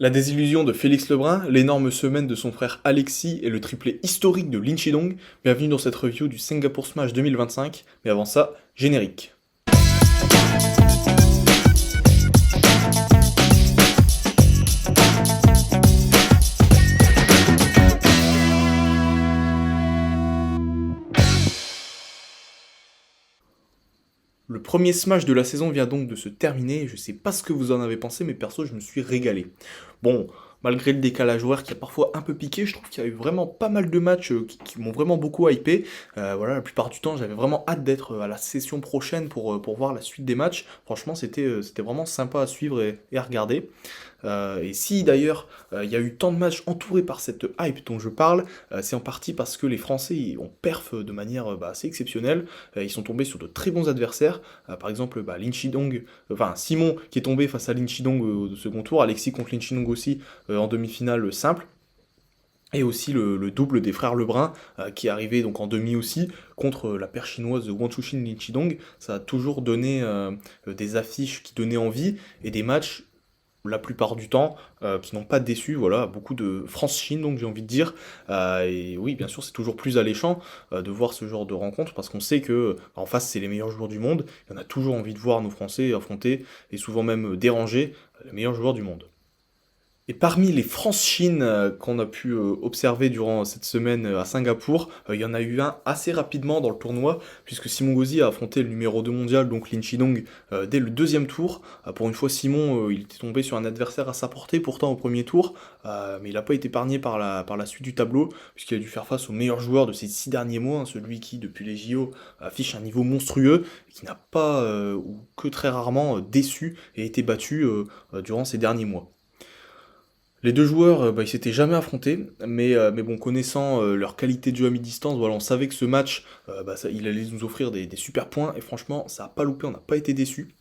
La désillusion de Félix Lebrun, l'énorme semaine de son frère Alexis et le triplé historique de Lin Chidong, bienvenue dans cette review du Singapour Smash 2025, mais avant ça, générique. Le premier Smash de la saison vient donc de se terminer, je sais pas ce que vous en avez pensé, mais perso je me suis régalé. Bon, malgré le décalage horaire qui a parfois un peu piqué, je trouve qu'il y a eu vraiment pas mal de matchs qui m'ont vraiment beaucoup hypé. Voilà, la plupart du temps j'avais vraiment hâte d'être à la session prochaine pour voir la suite des matchs. Franchement c'était vraiment sympa à suivre et à regarder. Et si d'ailleurs il y a eu tant de matchs entourés par cette hype dont je parle, c'est en partie parce que les Français ont perf de manière assez exceptionnelle. Ils sont tombés sur de très bons adversaires. Par exemple, Lin Chidong, enfin Simon qui est tombé face à Lin Chidong au second tour, Alexis contre Lin Chidong aussi en demi-finale simple. Et aussi le double des frères Lebrun, qui est arrivé donc en demi aussi, contre la paire chinoise de Wang Chuxin Lin Chidong. Ça a toujours donné des affiches qui donnaient envie, et des matchs la plupart du temps, qui n'ont pas déçu, voilà, beaucoup de France-Chine, donc j'ai envie de dire. Et oui, bien sûr, c'est toujours plus alléchant de voir ce genre de rencontre, parce qu'on sait que en face, c'est les meilleurs joueurs du monde, et on a toujours envie de voir nos Français affronter, et souvent même déranger, les meilleurs joueurs du monde. Et parmi les France-Chine qu'on a pu observer durant cette semaine à Singapour, il y en a eu un assez rapidement dans le tournoi, puisque Simon Gauzy a affronté le numéro 2 mondial, donc Lin Chidong, dès le deuxième tour. Pour une fois, Simon, il était tombé sur un adversaire à sa portée, pourtant au premier tour, mais il n'a pas été épargné par la suite du tableau, puisqu'il a dû faire face au meilleur joueur de ces 6 derniers mois, hein, celui qui, depuis les JO, affiche un niveau monstrueux, et qui n'a pas, ou que très rarement, déçu et été battu durant ces derniers mois. Les deux joueurs, ils s'étaient jamais affrontés, mais bon, connaissant leur qualité de jeu à mi-distance, voilà, on savait que ce match, il allait nous offrir des super points, et franchement, ça a pas loupé, on n'a pas été déçus.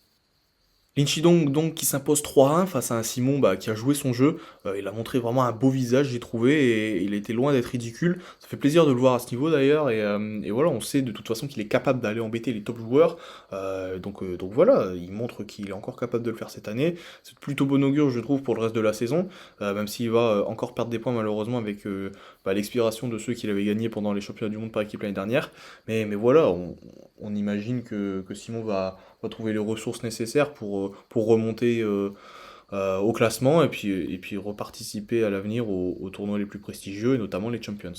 Linchidong donc qui s'impose 3-1 face à un Simon qui a joué son jeu, il a montré vraiment un beau visage j'ai trouvé et il était loin d'être ridicule. Ça fait plaisir de le voir à ce niveau d'ailleurs et voilà on sait de toute façon qu'il est capable d'aller embêter les top joueurs, donc voilà, il montre qu'il est encore capable de le faire cette année. C'est plutôt bon augure je trouve pour le reste de la saison, même s'il va encore perdre des points malheureusement avec l'expiration de ceux qu'il avait gagnés pendant les championnats du monde par équipe l'année dernière. Mais voilà, on imagine que Simon va trouver les ressources nécessaires pour remonter au classement et puis reparticiper à l'avenir aux tournois les plus prestigieux et notamment les Champions.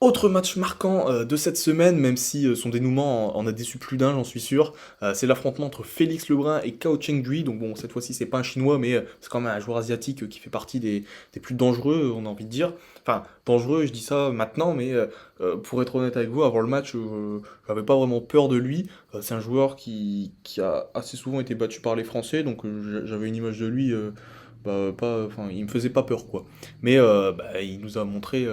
Autre match marquant de cette semaine, même si son dénouement en a déçu plus d'un, j'en suis sûr, c'est l'affrontement entre Félix Lebrun et Cao Chengdui. Donc bon, cette fois-ci, c'est pas un chinois, mais c'est quand même un joueur asiatique qui fait partie des plus dangereux, on a envie de dire. Enfin, dangereux, je dis ça maintenant, mais pour être honnête avec vous, avant le match, j'avais pas vraiment peur de lui. C'est un joueur qui a assez souvent été battu par les Français, donc j'avais une image de lui. Enfin, il me faisait pas peur quoi. Mais il nous a montré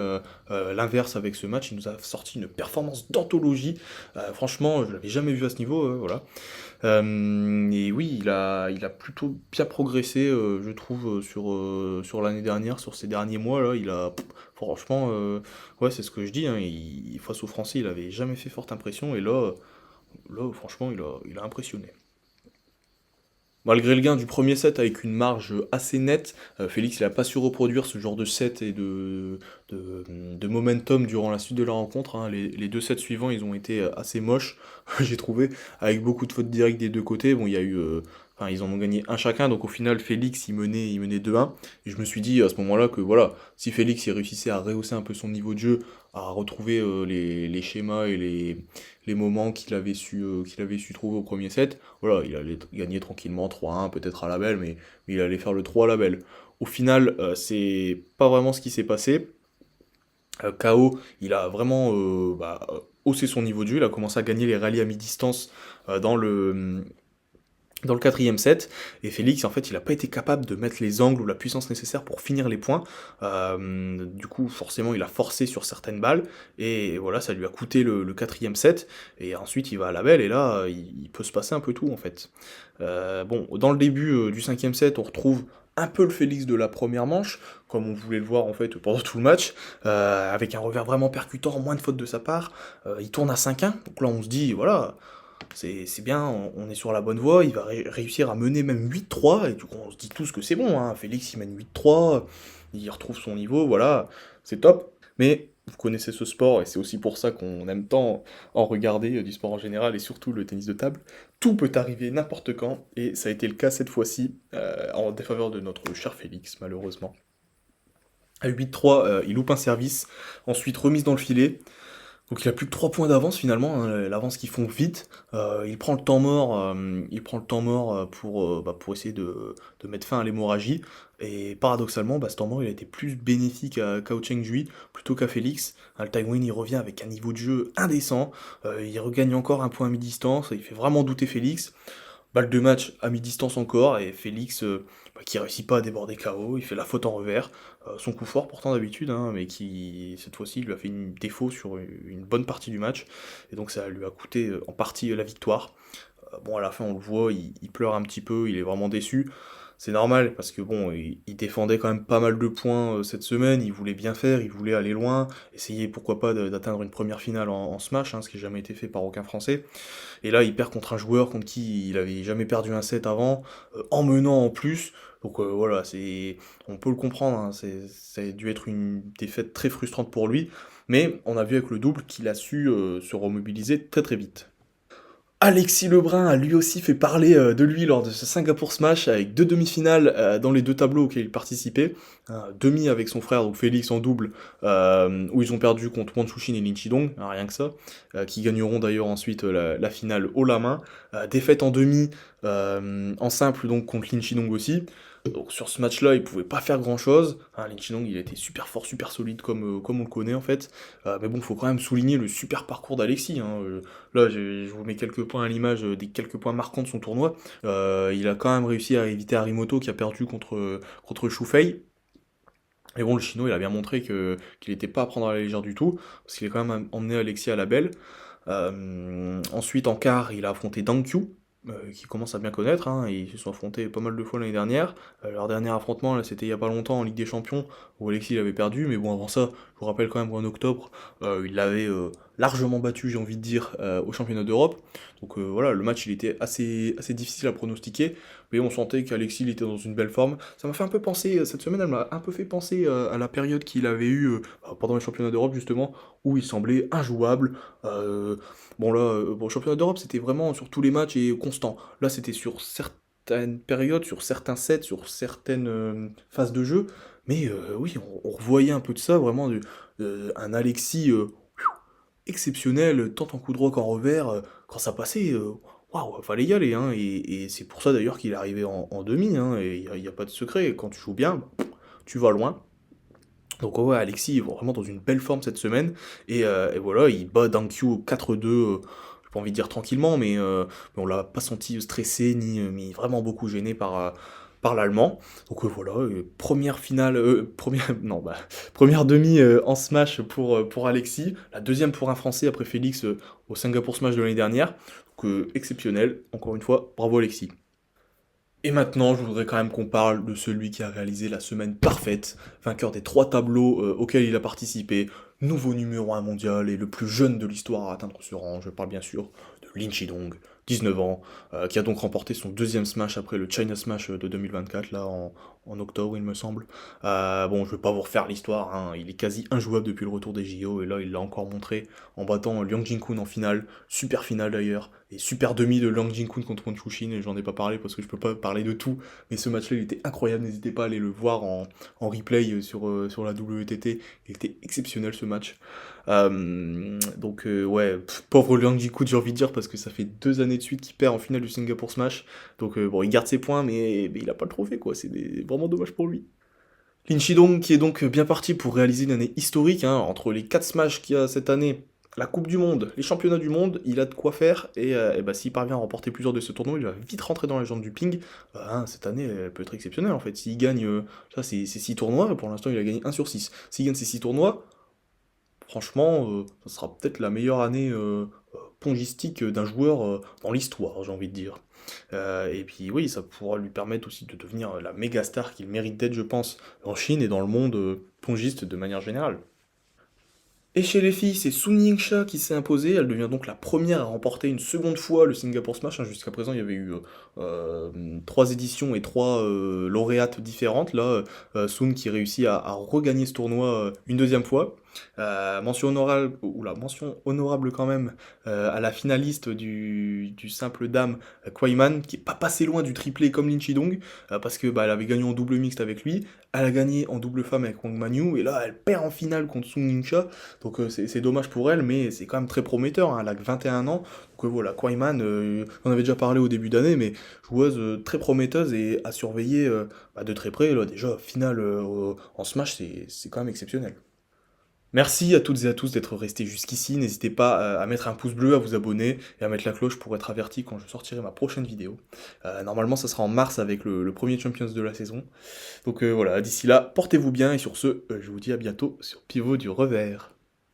l'inverse avec ce match. Il nous a sorti une performance d'anthologie. Franchement, je l'avais jamais vu à ce niveau. Voilà. Et oui, il a plutôt bien progressé, je trouve, sur l'année dernière, sur ces derniers mois là. Franchement, ouais, c'est ce que je dis. Hein, face aux Français, il avait jamais fait forte impression. Et là, franchement, il a impressionné. Malgré le gain du premier set avec une marge assez nette, Félix il n'a pas su reproduire ce genre de set et de momentum durant la suite de la rencontre. Hein. Les deux sets suivants ils ont été assez moches, j'ai trouvé, avec beaucoup de fautes directes des deux côtés. Bon, il y a eu, enfin, ils en ont gagné un chacun, donc au final Félix il menait 2-1. Et je me suis dit à ce moment-là que voilà, si Félix il réussissait à rehausser un peu son niveau de jeu, à retrouver les schémas et les moments qu'il avait su trouver au premier set, voilà, il allait gagner tranquillement 3-1, peut-être à la belle, mais il allait faire le 3 à la belle. Au final, c'est pas vraiment ce qui s'est passé. KO, il a vraiment haussé son niveau de jeu, il a commencé à gagner les rallyes à mi-distance dans le quatrième set, et Félix, en fait, il n'a pas été capable de mettre les angles ou la puissance nécessaire pour finir les points. Du coup, forcément, il a forcé sur certaines balles, et voilà, ça lui a coûté le quatrième set, et ensuite il va à la belle, et là, il peut se passer un peu tout, en fait. Bon, dans le début du cinquième set, on retrouve un peu le Félix de la première manche, comme on voulait le voir en fait pendant tout le match, avec un revers vraiment percutant, moins de fautes de sa part. Il tourne à 5-1, donc là on se dit, voilà, c'est bien, on est sur la bonne voie, il va réussir à mener même 8-3, et du coup on se dit tous que c'est bon, hein. Félix il mène 8-3, il retrouve son niveau, voilà, c'est top. Mais vous connaissez ce sport, et c'est aussi pour ça qu'on aime tant en regarder du sport en général, et surtout le tennis de table. Tout peut arriver n'importe quand, et ça a été le cas cette fois-ci, en défaveur de notre cher Félix, malheureusement. À 8-3, il loupe un service, ensuite remise dans le filet, donc il a plus que 3 points d'avance finalement, hein, l'avance qu'ils font vite. Il prend le temps mort, pour essayer de mettre fin à l'hémorragie. Et paradoxalement, ce temps mort il a été plus bénéfique à Cao Cheng-Jui plutôt qu'à Félix. Hein, le Taiwan il revient avec un niveau de jeu indécent. Il regagne encore un point à mi-distance. Il fait vraiment douter Félix. Balle de match à mi-distance encore, et Félix, qui réussit pas à déborder KO, il fait la faute en revers. Son coup fort pourtant d'habitude, hein, mais qui cette fois-ci lui a fait une défaut sur une bonne partie du match, et donc ça lui a coûté en partie la victoire. Bon, à la fin on le voit, il pleure un petit peu, il est vraiment déçu. C'est normal, parce que bon, il défendait quand même pas mal de points cette semaine, il voulait bien faire, il voulait aller loin, essayer pourquoi pas d'atteindre une première finale en Smash, hein, ce qui n'a jamais été fait par aucun Français. Et là, il perd contre un joueur contre qui il avait jamais perdu un set avant, en menant en plus. Donc voilà, on peut le comprendre, hein, ça a dû être une défaite très frustrante pour lui. Mais on a vu avec le double qu'il a su se remobiliser très très vite. Alexis Lebrun a lui aussi fait parler de lui lors de ce Singapour Smash avec deux demi-finales dans les deux tableaux auxquels il participait. Un demi avec son frère, donc Félix en double, où ils ont perdu contre Wang Chuqin et Lin Chidong, hein, rien que ça, qui gagneront d'ailleurs ensuite la finale haut la main. Défaite en demi en simple donc contre Lin Chidong aussi. Donc sur ce match-là, il pouvait pas faire grand-chose. Hein, Lin Chidong, il était super fort, super solide comme on le connaît en fait. Mais bon, faut quand même souligner le super parcours d'Alexis. Hein. Là, je vous mets quelques points à l'image des quelques points marquants de son tournoi. Il a quand même réussi à éviter Harimoto qui a perdu contre Xu Fei. Et bon, le chinois, il a bien montré qu'il n'était pas à prendre à la légère du tout, parce qu'il a quand même emmené Alexis à la belle. Ensuite, en quart, il a affronté Dang Qiu, qui commence à bien connaître, hein, et ils se sont affrontés pas mal de fois l'année dernière. Leur dernier affrontement, là, c'était il y a pas longtemps en Ligue des Champions, où Alexis il avait perdu, mais bon, avant ça, je vous rappelle quand même qu'en octobre, il l'avait largement battu, j'ai envie de dire, au championnat d'Europe. Donc voilà, le match il était assez difficile à pronostiquer, mais on sentait qu'Alexis il était dans une belle forme. Ça m'a fait un peu penser, cette semaine, elle m'a un peu fait penser à la période qu'il avait eue pendant les championnats d'Europe, justement, où il semblait injouable. Bon là, bon, le championnat d'Europe, c'était vraiment sur tous les matchs et constant. Là, c'était sur certaines périodes, sur certains sets, sur certaines phases de jeu. Mais oui, on revoyait un peu de ça, vraiment, un Alexis exceptionnel, tant en coup droit qu'en revers. Quand ça passait, waouh, fallait y aller. Hein, et c'est pour ça d'ailleurs qu'il est arrivé en demi. Hein, et il n'y a pas de secret. Quand tu joues bien, tu vas loin. Donc ouais, Alexis est vraiment dans une belle forme cette semaine, et voilà, il bat Dankyu 4-2, j'ai pas envie de dire tranquillement, mais on l'a pas senti stressé, ni vraiment beaucoup gêné par l'Allemand. Donc voilà, première finale, première, non, première demi en Smash pour Alexis, la deuxième pour un Français après Félix au Singapour Smash de l'année dernière. Donc exceptionnel, encore une fois, bravo Alexis. Et maintenant, je voudrais quand même qu'on parle de celui qui a réalisé la semaine parfaite, vainqueur des 3 tableaux auxquels il a participé, nouveau numéro 1 mondial et le plus jeune de l'histoire à atteindre ce rang. Je parle bien sûr de Lin Chidong, 19 ans, qui a donc remporté son deuxième Smash après le China Smash de 2024, là en octobre il me semble. Bon, je vais pas vous refaire l'histoire, hein, il est quasi injouable depuis le retour des JO, et là il l'a encore montré en battant Liang Jingkun en finale, super finale d'ailleurs, et super demi de Liang Jingkun contre Wang Chuqin, et j'en ai pas parlé parce que je peux pas parler de tout, mais ce match-là il était incroyable, n'hésitez pas à aller le voir en replay sur la WTT, il était exceptionnel ce match. Donc ouais, pauvre Liang Jingkun j'ai envie de dire, parce que ça fait 2 années de suite qu'il perd en finale du Singapore Smash, donc bon il garde ses points, mais il a pas le trophée quoi, vraiment dommage pour lui. Lin Chidong qui est donc bien parti pour réaliser une année historique, hein, entre les 4 Smash qu'il y a cette année, la Coupe du Monde, les Championnats du Monde, il a de quoi faire, et bah, s'il parvient à remporter plusieurs de ce tournoi, il va vite rentrer dans la légende du ping. Hein, cette année, elle peut être exceptionnelle en fait. S'il gagne ça, c'est 6 tournois, pour l'instant il a gagné 1 sur 6. S'il gagne ces 6 tournois, franchement, ça sera peut-être la meilleure année pongistique d'un joueur dans l'histoire, j'ai envie de dire. Et puis oui, ça pourra lui permettre aussi de devenir la méga star qu'il mérite d'être, je pense, en Chine et dans le monde pongiste de manière générale. Et chez les filles, c'est Sun Yingxia qui s'est imposée. Elle devient donc la première à remporter une seconde fois le Singapore Smash, hein. Jusqu'à présent, il y avait eu 3 éditions et 3 lauréates différentes. Là, Sun qui réussit à regagner ce tournoi une deuxième fois. Mention honorable quand même à la finaliste du simple dame, Kwai Man, qui est pas passé loin du triplé comme Lin Chidong, parce que bah, elle avait gagné en double mixte avec lui, elle a gagné en double femme avec Wang Manyu, et là elle perd en finale contre Sun Yingxia. Donc c'est dommage pour elle, mais c'est quand même très prometteur, hein. Elle a que 21 ans. Donc voilà, Kwaiman, on avait déjà parlé au début d'année, mais joueuse très prometteuse et à surveiller bah, de très près. Là, déjà, finale en Smash, c'est quand même exceptionnel. Merci à toutes et à tous d'être restés jusqu'ici. N'hésitez pas à mettre un pouce bleu, à vous abonner et à mettre la cloche pour être averti quand je sortirai ma prochaine vidéo. Normalement, ça sera en mars avec le premier Champions de la saison. Donc voilà, d'ici là, portez-vous bien et sur ce, je vous dis à bientôt sur Pivot du Revers.